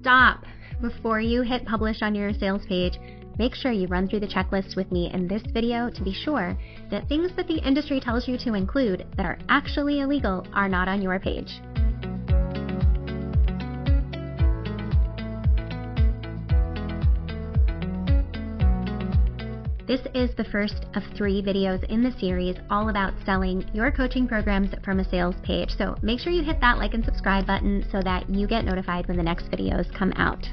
stop. Before you hit publish on your sales page, make sure you run through the checklist with me in this video to be sure that things that the industry tells you to include that are actually illegal are not on your page. This is the first of 3 videos in the series all about selling your coaching programs from a sales page. So make sure you hit that like and subscribe button so that you get notified when the next videos come out.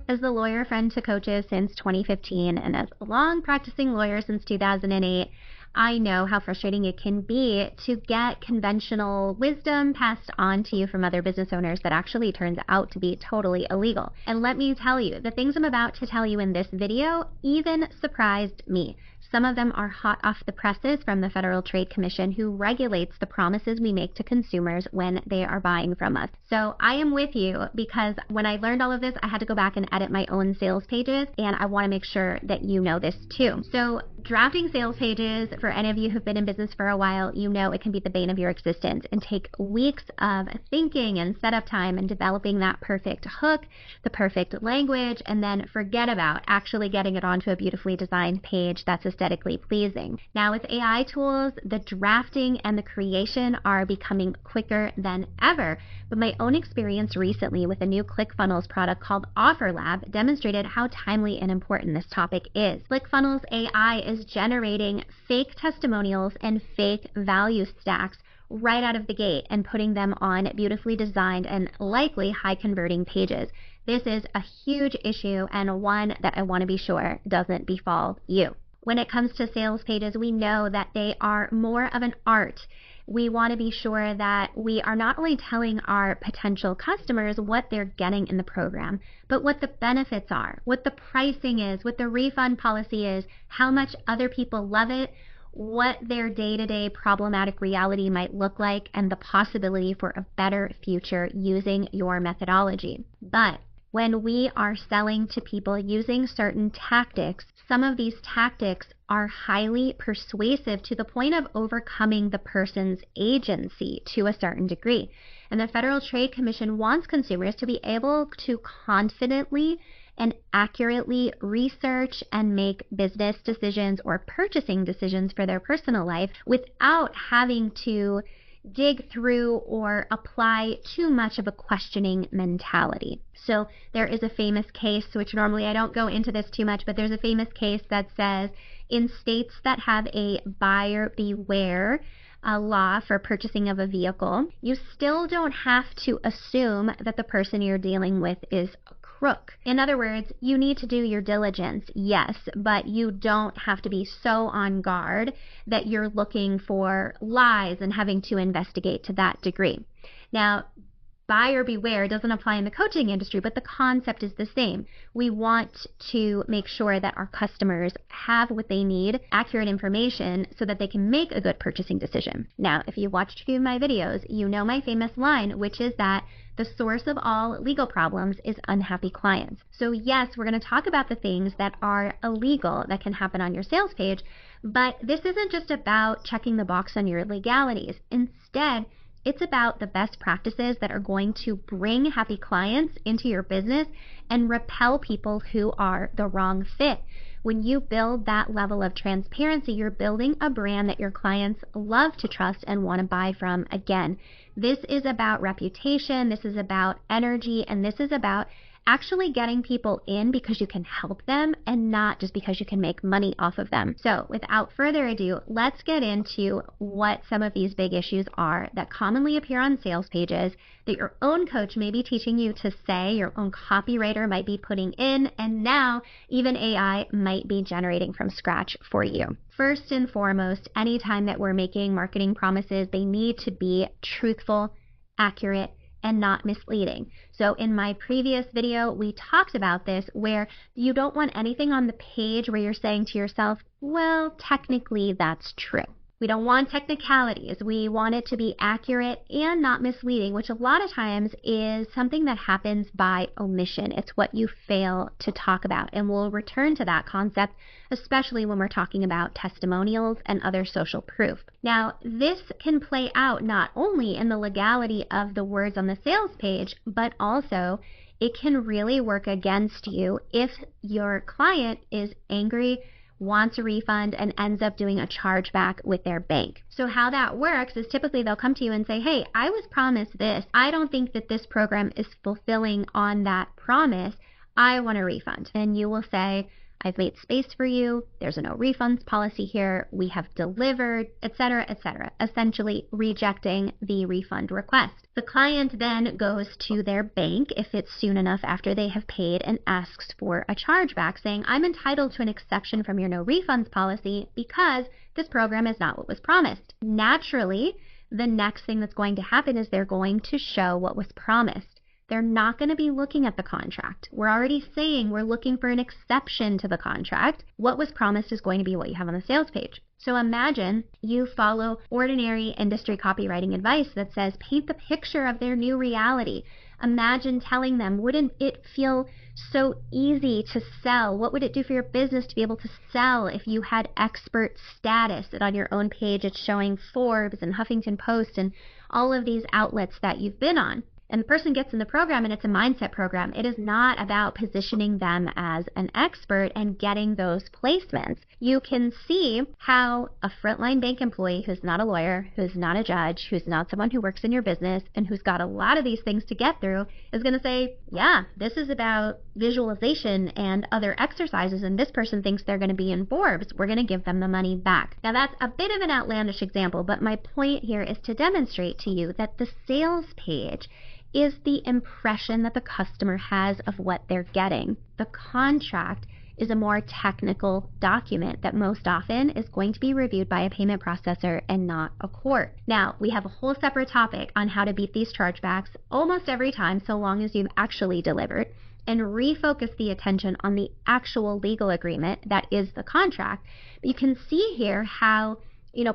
As the lawyer friend to coaches since 2015 and as a long practicing lawyer since 2008, I know how frustrating it can be to get conventional wisdom passed on to you from other business owners that actually turns out to be totally illegal. And let me tell you, the things I'm about to tell you in this video even surprised me. Some of them are hot off the presses from the Federal Trade Commission, who regulates the promises we make to consumers when they are buying from us. So I am with you because when I learned all of this, I had to go back and edit my own sales pages, and I want to make sure that you know this too. So drafting sales pages, for any of you who've been in business for a while, you know it can be the bane of your existence and take weeks of thinking and setup time and developing that perfect hook, the perfect language, and then forget about actually getting it onto a beautifully designed page that's aesthetically pleasing. Now with AI tools, the drafting and the creation are becoming quicker than ever. But my own experience recently with a new ClickFunnels product called OfferLab demonstrated how timely and important this topic is. ClickFunnels AI is generating fake testimonials and fake value stacks right out of the gate and putting them on beautifully designed and likely high converting pages. This is a huge issue and one that I want to be sure doesn't befall you. When it comes to sales pages, we know that they are more of an art. We want to be sure that we are not only telling our potential customers what they're getting in the program, but what the benefits are, what the pricing is, what the refund policy is, how much other people love it, what their day-to-day problematic reality might look like, and the possibility for a better future using your methodology. But when we are selling to people using certain tactics, some of these tactics are highly persuasive to the point of overcoming the person's agency to a certain degree. And the Federal Trade Commission wants consumers to be able to confidently and accurately research and make business decisions or purchasing decisions for their personal life without having to dig through or apply too much of a questioning mentality. So there is a famous case, which normally I don't go into this too much, but there's a famous case that says in states that have a buyer beware law for purchasing of a vehicle, you still don't have to assume that the person you're dealing with is a crook. In other words, you need to do your diligence, yes, but you don't have to be so on guard that you're looking for lies and having to investigate to that degree. Now, buyer beware doesn't apply in the coaching industry, but the concept is the same. We want to make sure that our customers have what they need, accurate information, so that they can make a good purchasing decision. Now, if you watched a few of my videos, you know my famous line, which is that the source of all legal problems is unhappy clients. So yes, we're going to talk about the things that are illegal that can happen on your sales page, but this isn't just about checking the box on your legalities. Instead, it's about the best practices that are going to bring happy clients into your business and repel people who are the wrong fit. When you build that level of transparency, you're building a brand that your clients love to trust and want to buy from again. This is about reputation, this is about energy, and this is about actually getting people in because you can help them and not just because you can make money off of them. So without further ado, let's get into what some of these big issues are that commonly appear on sales pages that your own coach may be teaching you to say, your own copywriter might be putting in, and now even AI might be generating from scratch for you. First and foremost, anytime that we're making marketing promises, they need to be truthful, accurate, and not misleading. So in my previous video, we talked about this, where you don't want anything on the page where you're saying to yourself, well, technically that's true. We don't want technicalities. We want it to be accurate and not misleading, which a lot of times is something that happens by omission. It's what you fail to talk about. And we'll return to that concept, especially when we're talking about testimonials and other social proof. Now, this can play out not only in the legality of the words on the sales page, but also it can really work against you if your client is angry, wants a refund, and ends up doing a chargeback with their bank. So how that works is typically they'll come to you and say, hey, I was promised this. I don't think that this program is fulfilling on that promise. I want a refund. And you will say, I've made space for you. There's a no refunds policy here. We have delivered, etc., essentially rejecting the refund request. The client then goes to their bank, if it's soon enough after they have paid, and asks for a chargeback, saying, I'm entitled to an exception from your no refunds policy because this program is not what was promised. Naturally, the next thing that's going to happen is they're going to show what was promised. They're not going to be looking at the contract. We're already saying we're looking for an exception to the contract. What was promised is going to be what you have on the sales page. So imagine you follow ordinary industry copywriting advice that says paint the picture of their new reality. Imagine telling them, wouldn't it feel so easy to sell? What would it do for your business to be able to sell if you had expert status? And on your own page, it's showing Forbes and Huffington Post and all of these outlets that you've been on. And the person gets in the program and it's a mindset program. It is not about positioning them as an expert and getting those placements. You can see how a frontline bank employee who's not a lawyer, who's not a judge, who's not someone who works in your business, and who's got a lot of these things to get through is going to say, yeah, this is about visualization and other exercises, and this person thinks they're going to be in Forbes. We're going to give them the money back. Now, that's a bit of an outlandish example, but my point here is to demonstrate to you that the sales page is the impression that the customer has of what they're getting. The contract is a more technical document that most often is going to be reviewed by a payment processor and not a court. Now, we have a whole separate topic on how to beat these chargebacks almost every time, so long as you've actually delivered, and refocus the attention on the actual legal agreement that is the contract. But you can see here how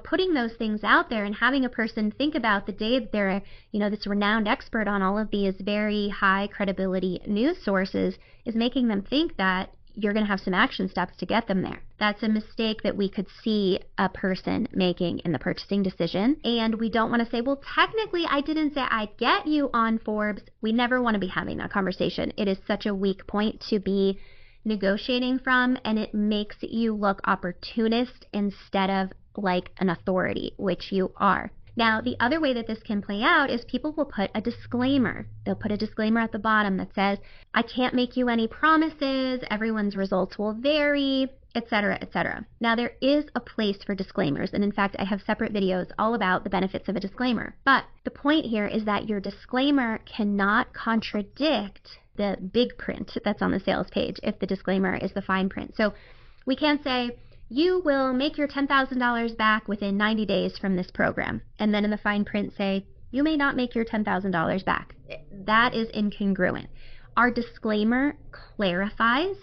putting those things out there and having a person think about the day that they're, this renowned expert on all of these very high credibility news sources is making them think that you're going to have some action steps to get them there. That's a mistake that we could see a person making in the purchasing decision. And we don't want to say, well, technically, I didn't say I'd get you on Forbes. We never want to be having that conversation. It is such a weak point to be negotiating from, and it makes you look opportunist instead of like an authority, which you are. Now, the other way that this can play out is people will put a disclaimer. They'll put a disclaimer at the bottom that says, I can't make you any promises, everyone's results will vary, etc., etc. Now, there is a place for disclaimers, and in fact, I have separate videos all about the benefits of a disclaimer. But the point here is that your disclaimer cannot contradict the big print that's on the sales page if the disclaimer is the fine print. So we can't say, you will make your $10,000 back within 90 days from this program. And then in the fine print say, you may not make your $10,000 back. That is incongruent. Our disclaimer clarifies,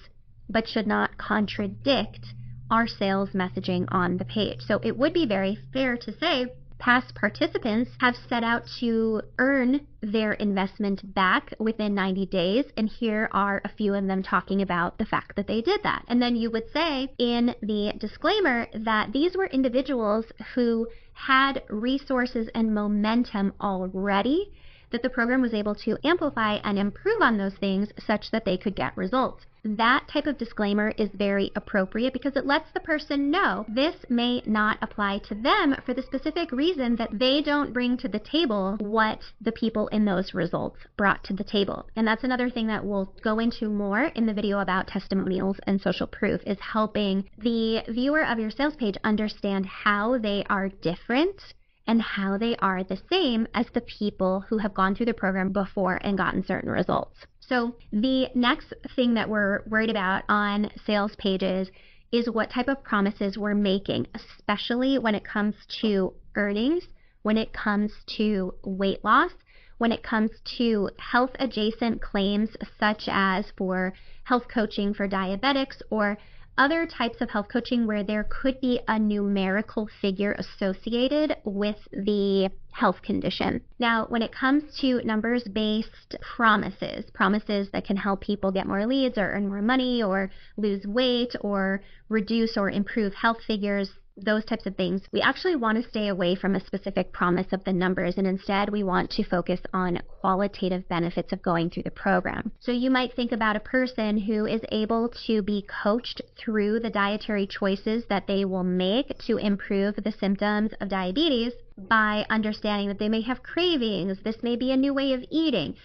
but should not contradict our sales messaging on the page. So it would be very fair to say, past participants have set out to earn their investment back within 90 days, and here are a few of them talking about the fact that they did that. And then you would say in the disclaimer that these were individuals who had resources and momentum already, that the program was able to amplify and improve on those things such that they could get results. That type of disclaimer is very appropriate because it lets the person know this may not apply to them for the specific reason that they don't bring to the table what the people in those results brought to the table. And that's another thing that we'll go into more in the video about testimonials and social proof, is helping the viewer of your sales page understand how they are different and how they are the same as the people who have gone through the program before and gotten certain results. So the next thing that we're worried about on sales pages is what type of promises we're making, especially when it comes to earnings, when it comes to weight loss, when it comes to health adjacent claims such as for health coaching for diabetics or other types of health coaching where there could be a numerical figure associated with the health condition. Now, when it comes to numbers-based promises that can help people get more leads or earn more money or lose weight or reduce or improve health figures, those types of things, we actually want to stay away from a specific promise of the numbers, and instead we want to focus on qualitative benefits of going through the program. So you might think about a person who is able to be coached through the dietary choices that they will make to improve the symptoms of diabetes by understanding that they may have cravings, this may be a new way of eating,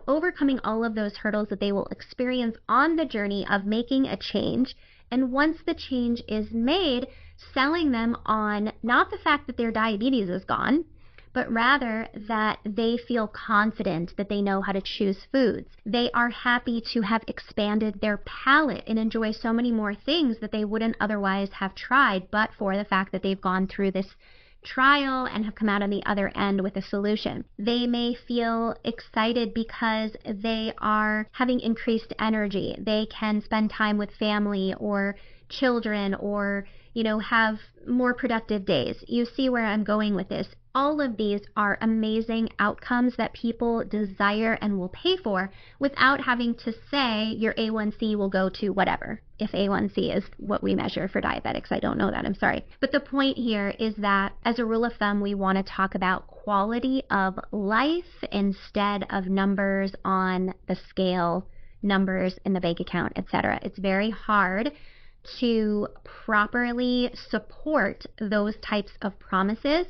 overcoming all of those hurdles that they will experience on the journey of making a change. And once the change is made, selling them on not the fact that their diabetes is gone, but rather that they feel confident that they know how to choose foods. They are happy to have expanded their palate and enjoy so many more things that they wouldn't otherwise have tried, but for the fact that they've gone through this trial and have come out on the other end with a solution. They may feel excited because they are having increased energy. They can spend time with family or children or, have more productive days. You see where I'm going with this. All of these are amazing outcomes that people desire and will pay for without having to say your A1C will go to whatever. If A1C is what we measure for diabetics, I don't know that, I'm sorry. But the point here is that as a rule of thumb, we want to talk about quality of life instead of numbers on the scale, numbers in the bank account, etc. It's very hard to properly support those types of promises.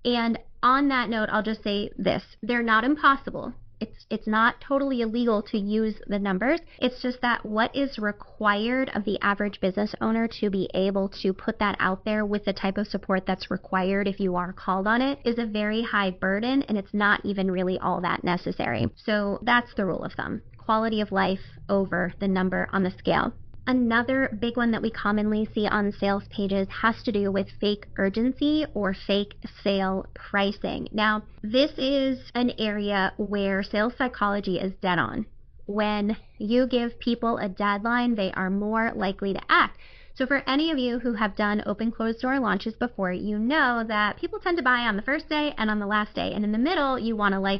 And on that note, I'll just say this. They're not impossible. It's not totally illegal to use the numbers. It's just that what is required of the average business owner to be able to put that out there with the type of support that's required if you are called on it is a very high burden, and it's not even really all that necessary. So that's the rule of thumb. Quality of life over the number on the scale. Another big one that we commonly see on sales pages has to do with fake urgency or fake sale pricing. Now, this is an area where sales psychology is dead on. When you give people a deadline, they are more likely to act. So for any of you who have done open closed door launches before, you know that people tend to buy on the first day and on the last day. And in the middle, you want to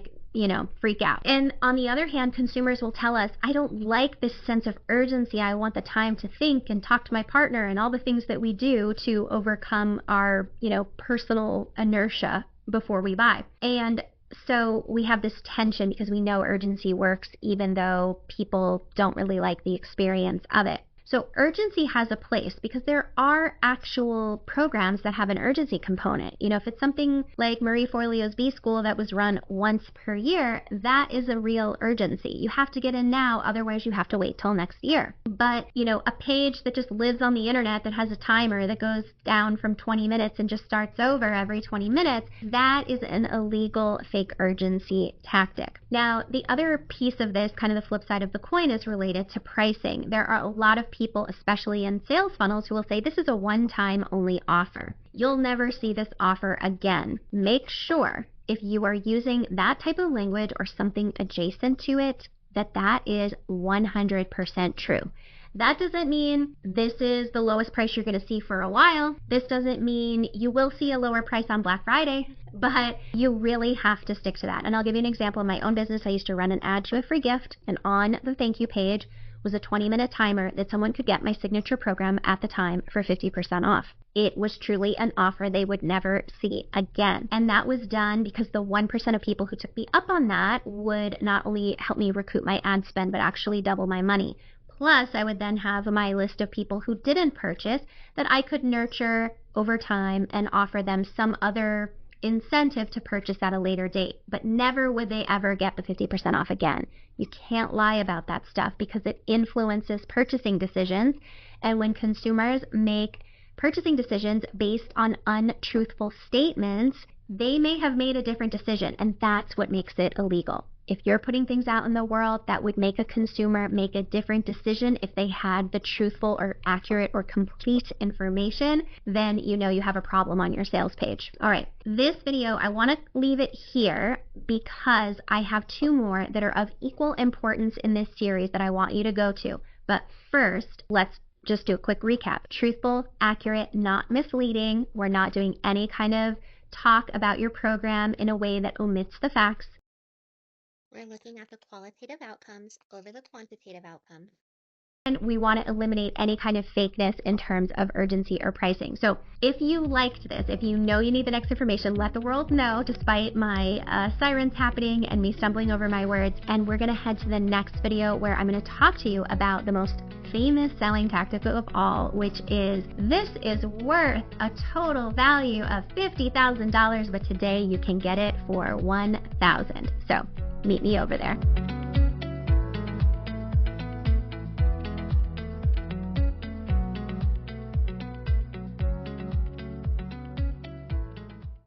freak out. And on the other hand, consumers will tell us, I don't like this sense of urgency. I want the time to think and talk to my partner and all the things that we do to overcome our, personal inertia before we buy. And so we have this tension because we know urgency works even though people don't really like the experience of it. So urgency has a place because there are actual programs that have an urgency component. If it's something like Marie Forleo's B-School that was run once per year, that is a real urgency. You have to get in now, otherwise you have to wait till next year. But, a page that just lives on the internet that has a timer that goes down from 20 minutes and just starts over every 20 minutes, that is an illegal fake urgency tactic. Now, the other piece of this, kind of the flip side of the coin, is related to pricing. There are a lot of people, especially in sales funnels, who will say this is a one-time only offer. You'll never see this offer again. Make sure if you are using that type of language or something adjacent to it, that is 100% true. That doesn't mean this is the lowest price you're going to see for a while. This doesn't mean you will see a lower price on Black Friday, but you really have to stick to that. And I'll give you an example. In my own business, I used to run an ad to a free gift, and on the thank you page was a 20-minute timer that someone could get my signature program at the time for 50% off. It was truly an offer they would never see again. And that was done because the 1% of people who took me up on that would not only help me recoup my ad spend, but actually double my money. Plus, I would then have my list of people who didn't purchase that I could nurture over time and offer them some other incentive to purchase at a later date. But never would they ever get the 50% off again. You can't lie about that stuff because it influences purchasing decisions. And when consumers make purchasing decisions based on untruthful statements, they may have made a different decision, and that's what makes it illegal. If you're putting things out in the world that would make a consumer make a different decision if they had the truthful or accurate or complete information, then you know you have a problem on your sales page. All right, this video, I want to leave it here because I have two more that are of equal importance in this series that I want you to go to. But first, let's just do a quick recap. Truthful, accurate, not misleading. We're not doing any kind of talk about your program in a way that omits the facts. We're looking at the qualitative outcomes over the quantitative outcomes. And we want to eliminate any kind of fakeness in terms of urgency or pricing. So if you liked this, if you know you need the next information, let the world know despite my sirens happening and me stumbling over my words. And we're going to head to the next video where I'm going to talk to you about the most famous selling tactic of all, which is this is worth a total value of $50,000, but today you can get it for $1,000. So meet me over there.